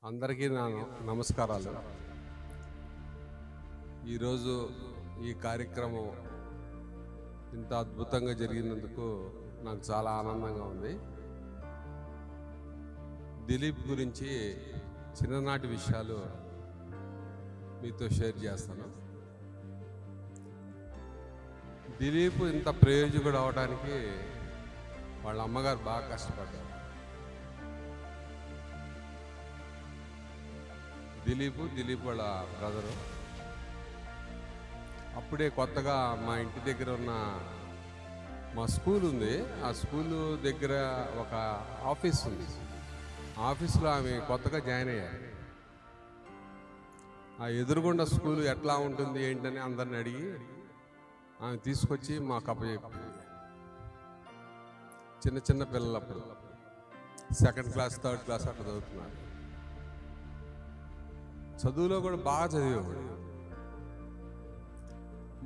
అందరికీ నా నమస్కారాలు. ఈరోజు ఈ కార్యక్రమం ఇంత అద్భుతంగా జరిగినందుకు నాకు చాలా ఆనందంగా ఉంది. దిలీప్ గురించి చిన్ననాటి విషయాలు మీతో షేర్ చేస్తాను. దిలీప్ ఇంత ప్రయోజకుడు అవడానికి వాళ్ళ అమ్మగారు బాగా కష్టపడ్డారు. దిలీప్ వాళ్ళ బ్రదరు అప్పుడే కొత్తగా మా ఇంటి దగ్గర ఉన్న మా స్కూల్ ఉంది. ఆ స్కూలు దగ్గర ఒక ఆఫీస్ ఉంది. ఆఫీస్లో ఆమె కొత్తగా జాయిన్ అయ్యారు. ఆ ఎదురుగుండా స్కూలు ఎట్లా ఉంటుంది ఏంటని అందరిని అడిగి ఆమె తీసుకొచ్చి మాకు అప్పచెప్పి, చిన్న చిన్న పిల్లలు అప్పుడు 2nd క్లాస్ 3rd క్లాస్ అట్లా చదువుతున్నారు. చదువులో కూడా బాగా చదివేవాడు.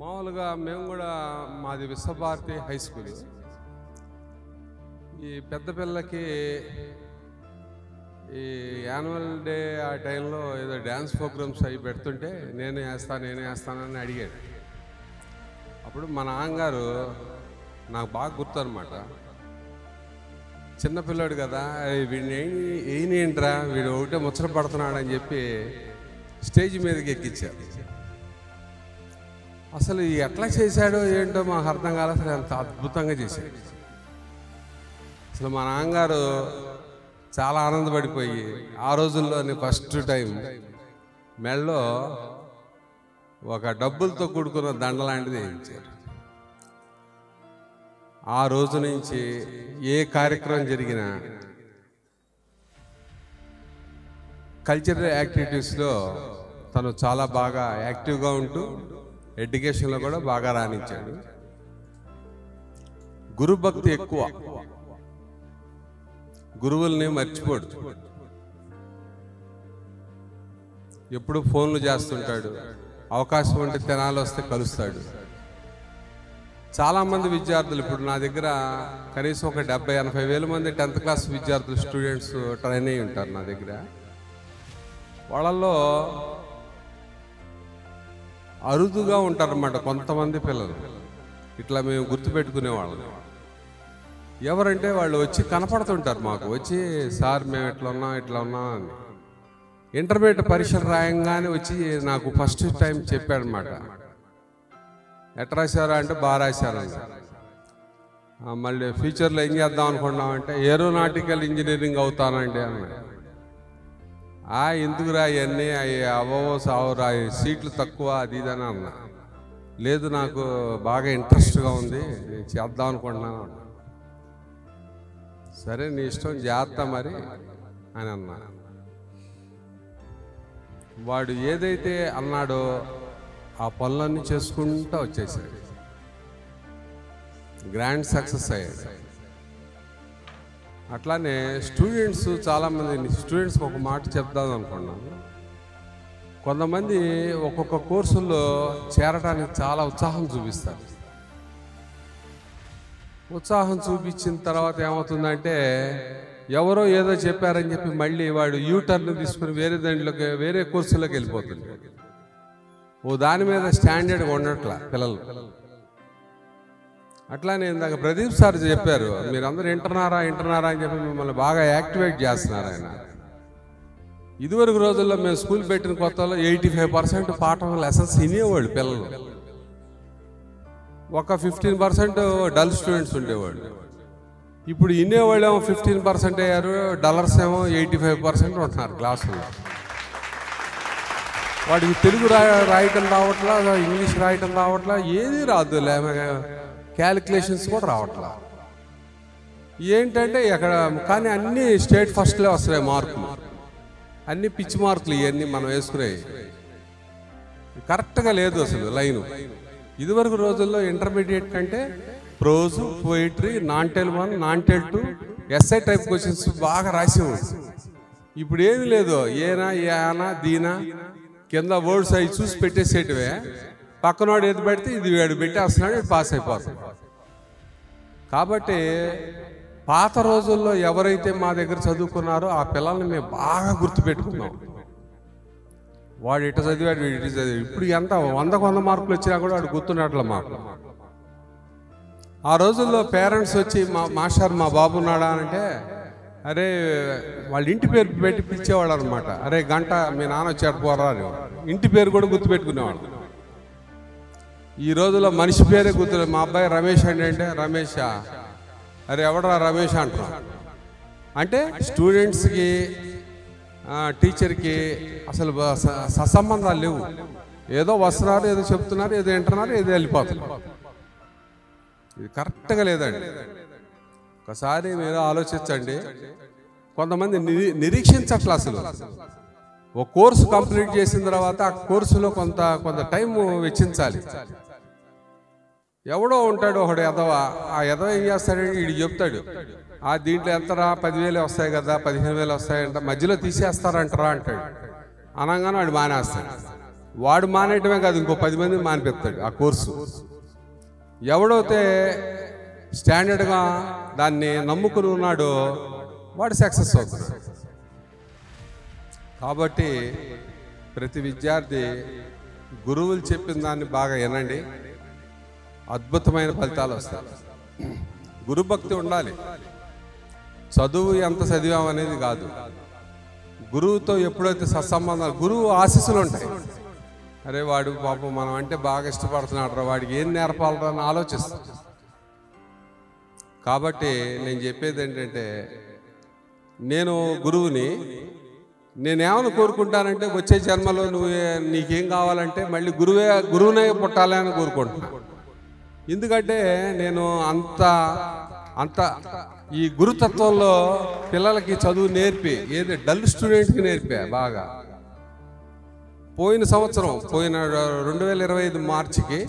మామూలుగా మేము కూడా మాది విశ్వభారతి హై స్కూల్. ఈ పెద్ద పిల్లలకి ఈ యాన్యువల్ డే ఆ టైంలో ఏదో డ్యాన్స్ ప్రోగ్రామ్స్ అవి పెడుతుంటే నేనే వేస్తానని అడిగాడు. అప్పుడు మా నాన్నగారు, నాకు బాగా గుర్తు అనమాట, చిన్నపిల్లాడు కదా, వీడిని ఏంట్రా వీడు ఒకటే ముచ్చట పడుతున్నాడు అని చెప్పి స్టేజ్ మీదకి ఎక్కించారు. అసలు ఎట్లా చేశాడో ఏంటో మాకు అర్థం కాలేదు. అసలు అంత అద్భుతంగా చేశాడు. అసలు మా నాన్నగారు చాలా ఆనందపడిపోయి ఆ రోజుల్లోనే ఫస్ట్ టైం మెడలో ఒక డబ్బులతో కూడుకున్న దండ లాంటిది వేయించారు. ఆ రోజు నుంచి ఏ కార్యక్రమం జరిగినా కల్చరల్ యాక్టివిటీస్లో తను చాలా బాగా యాక్టివ్గా ఉంటూ ఎడ్యుకేషన్లో కూడా బాగా రాణించాడు. గురుభక్తి ఎక్కువ, గురువుల్ని మర్చిపోడు. ఎప్పుడు ఫోన్లు చేస్తుంటాడు. అవకాశం ఉంటే తెనాలి వస్తే కలుస్తాడు. చాలామంది విద్యార్థులు ఇప్పుడు నా దగ్గర కనీసం ఒక 70-80 వేల మంది 10th క్లాస్ విద్యార్థులు స్టూడెంట్స్ ట్రైన్ అయ్యి ఉంటారు నా దగ్గర. వాళ్ళల్లో అరుదుగా ఉంటారన్నమాట కొంతమంది పిల్లలు. ఇట్లా మేము గుర్తుపెట్టుకునేవాళ్ళం. ఎవరంటే వాళ్ళు వచ్చి కనపడుతుంటారు మాకు, వచ్చి సార్ మేము ఇట్లా ఉన్నాం అని. ఇంటర్మీడియట్ పరీక్షలు రాయంగానే వచ్చి నాకు ఫస్ట్ టైం చెప్పాడనమాట. ఎట్లా రాశారా అంటే బాగా రాశారండి. మళ్ళీ ఫ్యూచర్లో ఏం చేద్దాం అనుకున్నామంటే ఏరోనాటికల్ ఇంజనీరింగ్ అవుతానండి అన్నాడు. ఎందుకురా ఇవన్నీ అవ్వవో సావురా, సీట్లు తక్కువ అది ఇదని అన్నా. లేదు నాకు బాగా ఇంట్రెస్ట్గా ఉంది, నేను చేద్దాం అనుకుంటున్నాను. సరే నీ ఇష్టం చేస్తా మరి అని అన్నా. వాడు ఏదైతే అన్నాడో ఆ పనులన్నీ చేసుకుంటూ వచ్చేసాడు. గ్రాండ్ సక్సెస్ అయ్యాడు. అట్లానే స్టూడెంట్స్ చాలామంది స్టూడెంట్స్కి ఒక మాట చెప్దాం అనుకున్నాను. కొంతమంది ఒక్కొక్క కోర్సుల్లో చేరడానికి చాలా ఉత్సాహం చూపిస్తారు. ఉత్సాహం చూపించిన తర్వాత ఏమవుతుందంటే ఎవరో ఏదో చెప్పారని చెప్పి మళ్ళీ వాడు యూటర్న్ తీసుకుని వేరే కోర్సులోకి వెళ్ళిపోతుంది. దాని మీద స్టాండర్డ్గా ఉండట్లా పిల్లలు. అట్లానే ఇందాక ప్రదీప్ సార్ చెప్పారు, మీరందరూ వింటున్నారా అని చెప్పి మిమ్మల్ని బాగా యాక్టివేట్ చేస్తున్నారు ఆయన. ఇదివరకు రోజుల్లో మేము స్కూల్ పెట్టిన కొత్తలో 85% పాఠం లెసన్స్ వినేవాళ్ళు పిల్లలు. ఒక 15% డల్ స్టూడెంట్స్ ఉండేవాళ్ళు. ఇప్పుడు వినేవాళ్ళు ఏమో 15% అయ్యారు, డల్లర్స్ ఏమో 85% ఉంటున్నారు క్లాసులో. వాడికి తెలుగు రాయటం రావట్లా, ఇంగ్లీష్ రాయటం రావట్లా, ఏది రాదు, క్యాలిక్యులేషన్స్ కూడా రావట్లా. ఏంటంటే ఎక్కడ కానీ అన్నీ స్టేట్ ఫస్ట్లో వస్తున్నాయి మార్కులు. అన్ని పిచ్చి మార్కులు ఇవన్నీ మనం వేసుకునేవి. కరెక్ట్గా లేదు అసలు లైను. ఇదివరకు రోజుల్లో ఇంటర్మీడియట్ కంటే prose, poetry, non detail 1, non detail 2, essay type questions బాగా రాసేవాడు. ఇప్పుడు ఏమి లేదు, ఏనా యానా దీనా కింద వర్డ్స్ అవి చూసి పెట్టేసేటివే. పక్కనోడు ఏది పెడితే ఇది వీడు పెట్టేస్తున్నాడు, పాస్ అయిపోతుంది. కాబట్టి పాత రోజుల్లో ఎవరైతే మా దగ్గర చదువుకున్నారో ఆ పిల్లల్ని మేము బాగా గుర్తుపెట్టుకున్నాం. వాడు ఇటు చదివాడు, వీడు ఇటు చదివాడు. ఇప్పుడు ఎంత 100 మార్కులు వచ్చినా కూడా వాడు గుర్తున్నట్ల మాకు. ఆ రోజుల్లో పేరెంట్స్ వచ్చి మాస్టర్ మా బాబు ఉన్నాడా అంటే, అరే వాళ్ళ ఇంటి పేరు పెట్టి పిలిచేవాడు అనమాట. అరే గంట మీ నాన్న వచ్చాడు పోరా అని. ఇంటి పేరు కూడా గుర్తుపెట్టుకునేవాడు. ఈ రోజుల్లో మనిషి పేరే గుర్తు. మా అబ్బాయి రమేష్ అంటే రమేషా, అరే ఎవడరా రమేష్ అంటున్నాడు. అంటే స్టూడెంట్స్కి టీచర్కి అసలు సత్సంబంధాలు లేవు. ఏదో వస్తున్నారు, ఏదో చెప్తున్నారు, ఏదో వింటున్నారు, ఏదో వెళ్ళిపోతున్నారు. ఇది కరెక్ట్గా లేదండి. ఒకసారి మీరు ఆలోచించండి. కొంతమంది నిరీక్షించట్ల. అసలు ఒక కోర్సు కంప్లీట్ చేసిన తర్వాత ఆ కోర్సులో కొంత టైం వెచ్చించాలి. ఎవడో ఉంటాడు ఒకడు ఎదవ. ఆ ఎదవ ఏం చేస్తాడంటే వీడికి చెప్తాడు, దీంట్లో ఎంతరా 10,000 వస్తాయి కదా, 15,000 వస్తాయంట, మధ్యలో తీసేస్తారంటారా అంటాడు. అనగానే వాడు మానేస్తాడు. వాడు మానేయటమే కాదు, ఇంకో 10 మందిని మానిపిస్తాడు ఆ కోర్సు. ఎవడైతే స్టాండర్డ్గా దాన్ని నమ్ముకుని ఉన్నాడో వాడు సక్సెస్ అవుతున్నాడు. కాబట్టి ప్రతి విద్యార్థి గురువులు చెప్పిన దాన్ని బాగా వినండి, అద్భుతమైన ఫలితాలు వస్తాయి. గురుభక్తి ఉండాలి. చదువు ఎంత చదివామనేది కాదు, గురువుతో ఎప్పుడైతే సత్సంబంధాలు, గురువు ఆశీస్సులు ఉంటాయి. అరే వాడు పాపం మనం అంటే బాగా ఇష్టపడుతున్నాడు, వాడికి ఏం నేర్పాలరా అని ఆలోచిస్తాం. కాబట్టి నేను చెప్పేది ఏంటంటే, నేను గురువుని నేనేమని కోరుకుంటానంటే, వచ్చే జన్మలో నీకేం కావాలంటే మళ్ళీ గురువునే పుట్టాలని కోరుకుంటున్నాను. ఎందుకంటే నేను అంత ఈ గురుతత్వంలో పిల్లలకి చదువు నేర్పి, ఏది డల్ స్టూడెంట్కి నేర్పా బాగా. పోయిన 2025 మార్చికి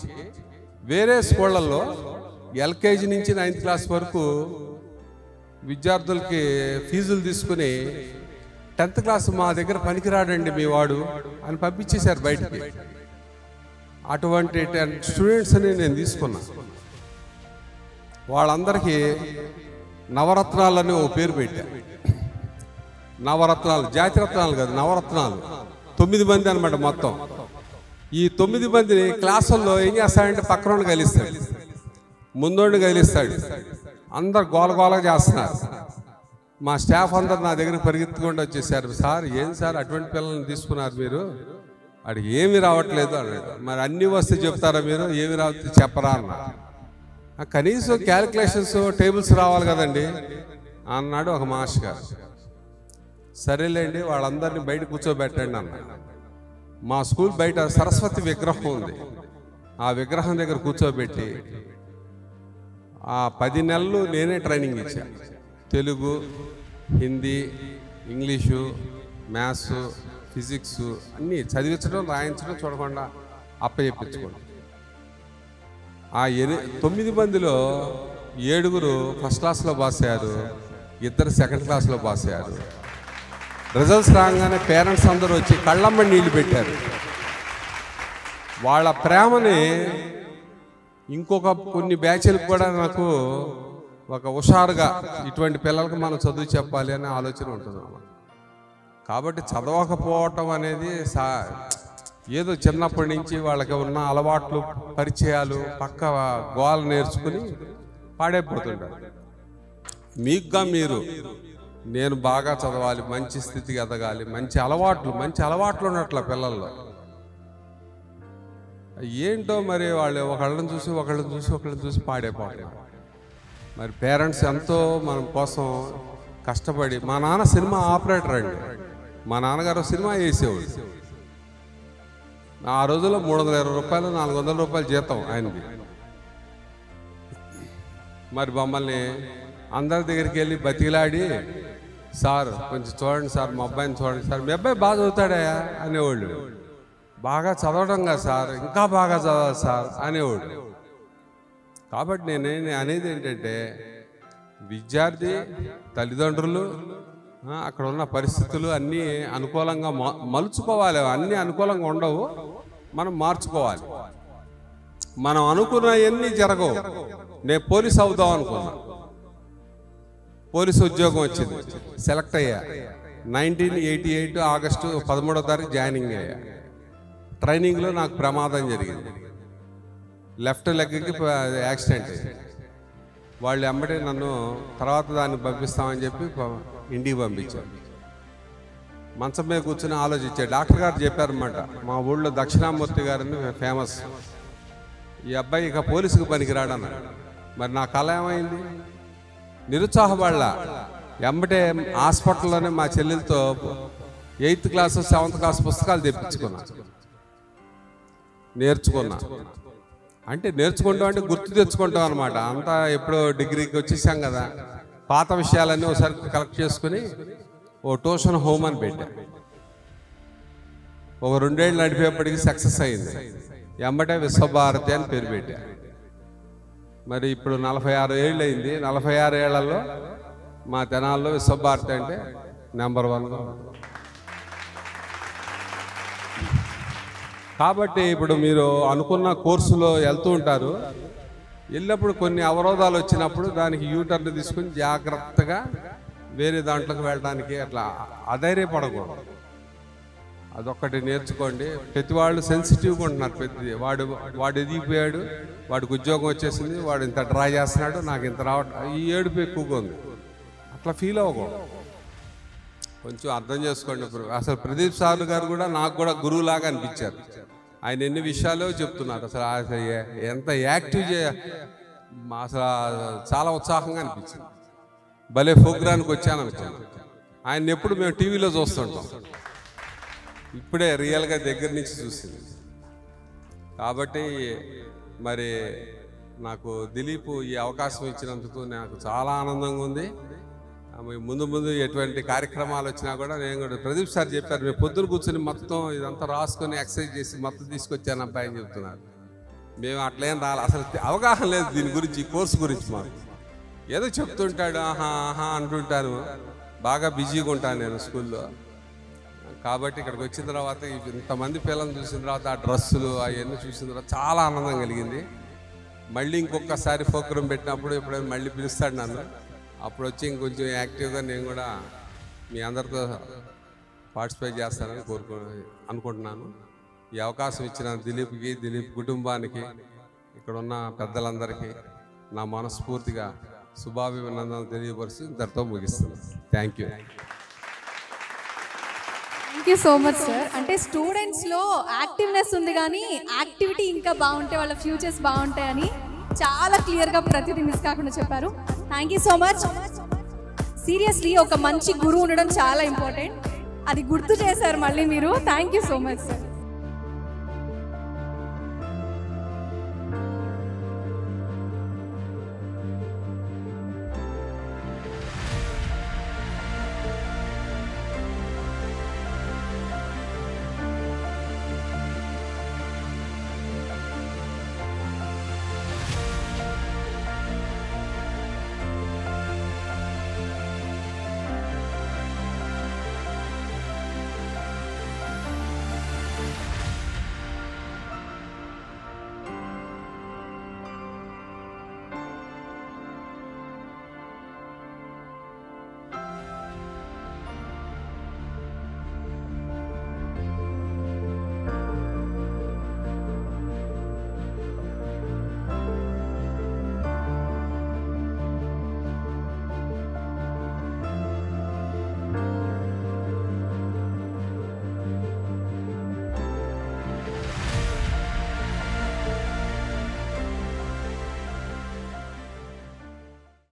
వేరే స్కూళ్ళల్లో ఎల్కేజీ నుంచి 9th క్లాస్ వరకు విద్యార్థులకి ఫీజులు తీసుకుని 10th క్లాస్ మా దగ్గర పనికిరాడండి మీ వాడు అని పంపించేశారు బయటికి. అటువంటి స్టూడెంట్స్ని నేను తీసుకున్నా. వాళ్ళందరికీ నవరత్నాలని ఓ పేరు పెట్టా. నవరత్నాలు, జాతిరత్నాలు కాదు, నవరత్నాలు. 9 మంది అనమాట మొత్తం. ఈ 9 మందిని క్లాసుల్లో ఏం చేస్తాడంటే పక్కనోడిని కలిస్తాడు, ముందోడిని కలిస్తాడు. అందరు గోలగోలగా చేస్తున్నారు. మా స్టాఫ్ అందరు నా దగ్గరికి పరిగెత్తుకుంటూ వచ్చేసారు. సార్ ఏం సార్ అటువంటి పిల్లల్ని తీసుకున్నారు మీరు, అడిగి ఏమి రావట్లేదు అన్నాడు. మరి అన్నీ వస్తే చెప్తారా మీరు, ఏమి రావద్దు చెప్పరా అన్నా. కనీసం క్యాలిక్యులేషన్స్ టేబుల్స్ రావాలి కదండి అన్నాడు ఒక మాస్టర్ గారు. సరేలేండి వాళ్ళందరినీ బయట కూర్చోబెట్టండి అన్న. మా స్కూల్ బయట సరస్వతి విగ్రహం ఉంది. ఆ విగ్రహం దగ్గర కూర్చోబెట్టి ఆ 10 నెలలు నేనే ట్రైనింగ్ ఇచ్చాను. Telugu, Hindi, English, maths, physics అన్నీ చదివించడం, రాయించడం చూడకుండా అప్పచెప్పించుకోండి. ఆ 9 మందిలో 7 ఫస్ట్ క్లాస్లో పాస్ అయ్యారు, 2 సెకండ్ క్లాస్లో పాస్ అయ్యారు. రిజల్ట్స్ రాగానే పేరెంట్స్ అందరూ వచ్చి కళ్ళమ్మ నీళ్ళు పెట్టారు. వాళ్ళ ప్రేమని ఇంకొక కొన్ని బ్యాచ్లకు కూడా నాకు ఒక హుషారుగా ఇటువంటి పిల్లలకు మనం చదువు చెప్పాలి అనే ఆలోచన ఉంటుంది. కాబట్టి చదవకపోవటం అనేది ఏదో చిన్నప్పటి నుంచి వాళ్ళకి ఉన్న అలవాట్లు, పరిచయాలు, పక్క గోల నేర్చుకుని పాడైపోతుంటారు. మీకుగా మీరు నేను బాగా చదవాలి, మంచి స్థితికి ఎదగాలి, మంచి అలవాట్లు ఉన్నట్ల పిల్లల్లో. ఏంటో మరి వాళ్ళు ఒకళ్ళని చూసి పాడైపోతారు. మరి పేరెంట్స్ ఎంతో మన కోసం కష్టపడి, మా నాన్న సినిమా ఆపరేటర్ అండి. మా నాన్నగారు సినిమా వేసేవాడు. ఆ రోజుల్లో 320 రూపాయలు, 400 రూపాయలు జీతం ఆయనకి. మరి మమ్మల్ని అందరి దగ్గరికి వెళ్ళి బతికిలాడి, సార్ కొంచెం చూడండి సార్, మా అబ్బాయిని చూడండి సార్, మీ అబ్బాయి బాగా చదువుతాడా అనేవాళ్ళు. బాగా చదవడం కదా సార్, ఇంకా బాగా చదవాలి సార్ అనేవాడు. కాబట్టి నేను అనేది ఏంటంటే, విద్యార్థి, తల్లిదండ్రులు, అక్కడ ఉన్న పరిస్థితులు అన్నీ అనుకూలంగా మలుచుకోవాలి. అన్నీ అనుకూలంగా ఉండవు, మనం మార్చుకోవాలి. మనం అనుకున్నవన్నీ జరగవు. నేను పోలీస్ అవుదాం అనుకున్నా, పోలీసు ఉద్యోగం వచ్చింది, సెలెక్ట్ అయ్యా. 1988 ఆగస్టు 13వ తారీఖు జాయినింగ్ అయ్యా. ట్రైనింగ్లో నాకు ప్రమాదం జరిగింది, లెఫ్ట్ లెగ్కి యాక్సిడెంట్ అయ్యింది. వాళ్ళు వెంబడి నన్ను తర్వాత దాన్ని పంపిస్తామని చెప్పి ఇంటికి పంపించారు. మంచం మీద కూర్చొని ఆలోచించాడు. డాక్టర్ గారు చెప్పారన్నమాట, మా ఊళ్ళో దక్షిణామూర్తి గారిని ఫేమస్, ఈ అబ్బాయి ఇక పోలీసుకు పనికిరాడన్నాడు. మరి నా కళ ఏమైంది? నిరుత్సాహపడలా. వెంబటే హాస్పిటల్లోనే మా చెల్లెలతో 8th క్లాస్ 7th క్లాస్ పుస్తకాలు తెప్పించుకున్నా, నేర్చుకున్నా. అంటే నేర్చుకుంటాం అంటే గుర్తు తెచ్చుకుంటాం అనమాట. అంతా ఎప్పుడో డిగ్రీకి వచ్చేసాం కదా, పాత విషయాలన్నీ ఒకసారి కలెక్ట్ చేసుకుని ఓ ట్యూషన్ హోమ్ అని పెట్టా. ఒక 2 ఏళ్ళు నడిపేపటికి సక్సెస్ అయింది. వెంబటే విశ్వభారతి అని పేరు పెట్టా. మరి ఇప్పుడు 46 ఏళ్ళు అయింది. 46 ఏళ్లలో మా తెనాల్లో విశ్వభారతి అంటే నెంబర్ 1. కాబట్టి ఇప్పుడు మీరు అనుకున్న కోర్సులో వెళ్తూ ఉంటారు, వెళ్ళినప్పుడు కొన్ని అవరోధాలు వచ్చినప్పుడు దానికి యూటర్న్ తీసుకుని జాగ్రత్తగా వేరే దాంట్లోకి వెళ్ళడానికి అట్లా అధైర్యపడకూడదు. అదొక్కటి నేర్చుకోండి. ప్రతి వాళ్ళు సెన్సిటివ్గా ఉంటున్నారు. వాడు ఎదిగిపోయాడు, వాడికి ఉద్యోగం వచ్చేసింది, వాడు ఇంత డ్రా చేస్తున్నాడు, నాకు ఇంత రావట్లేదు, ఈ ఏడుపు ఎక్కువగా ఉంది, అట్లా ఫీల్ అవ్వకూడదు. కొంచెం అర్థం చేసుకోండి. అసలు ప్రదీప్ సార్ గారు కూడా నాకు కూడా గురువులాగా అనిపించారు. ఆయన ఎన్ని విషయాలు చెప్తున్నారు. అసలు ఎంత యాక్టివ్ అసలు చాలా ఉత్సాహంగా అనిపించింది. భలే ప్రోగ్రామ్కి వచ్చాను అనుకున్నాను. ఆయన ఎప్పుడు మేము టీవీలో చూస్తుంటాం, ఇప్పుడే రియల్గా దగ్గర నుంచి చూసింది. కాబట్టి మరి నాకు దిలీప్ ఈ అవకాశం ఇచ్చినందుకు నాకు చాలా ఆనందంగా ఉంది. ముందు ముందు ఎటువంటి కార్యక్రమాలు వచ్చినా కూడా నేను కూడా ప్రదీప్ సార్ చెప్పారు, మేము పొద్దున కూర్చొని మొత్తం ఇదంతా రాసుకొని ఎక్సర్సైజ్ చేసి మొత్తం తీసుకొచ్చాను అబ్బాయి అని చెప్తున్నారు. మేము అట్లేం రాలి, అసలు అవగాహన లేదు దీని గురించి, ఈ కోర్సు గురించి. మాకు ఏదో చెప్తుంటాడు, ఆహా ఆహా అంటుంటాను. బాగా బిజీగా ఉంటాను నేను స్కూల్లో. కాబట్టి ఇక్కడికి వచ్చిన తర్వాత ఇంతమంది పిల్లల్ని చూసిన తర్వాత ఆ డ్రెస్సులు అవన్నీ చూసిన తర్వాత చాలా ఆనందం కలిగింది. మళ్ళీ ఇంకొకసారి ప్రోగ్రాం పెట్టినప్పుడు ఎప్పుడైనా మళ్ళీ పిలుస్తాడు నన్ను, అప్పుడు వచ్చి ఇంకొంచెం యాక్టివ్గా నేను కూడా మీ అందరితో పార్టిసిపేట్ చేస్తానని అనుకుంటున్నాను. ఈ అవకాశం ఇచ్చిన దిలీప్కి, దిలీప్ కుటుంబానికి, ఇక్కడ ఉన్న పెద్దలందరికీ నా మనస్ఫూర్తిగా శుభాభినందనలు తెలియపరుస్తూ ఇంతటితో ముగిస్తున్నాను. Thank you. Thank you so much sir. అంటే స్టూడెంట్స్లో యాక్టివ్నెస్ ఉంది కానీ యాక్టివిటీ ఇంకా బాగుంటే వాళ్ళ ఫ్యూచర్స్ బాగుంటాయని చాలా క్లియర్గా ప్రతిదీ మిస్ కాకుండా చెప్పారు. Thank you so much. Seriously ఒక మంచి గురువు ఉండడం చాలా ఇంపార్టెంట్, అది గుర్తు చేశారు మళ్ళీ మీరు. Thank you so much sir.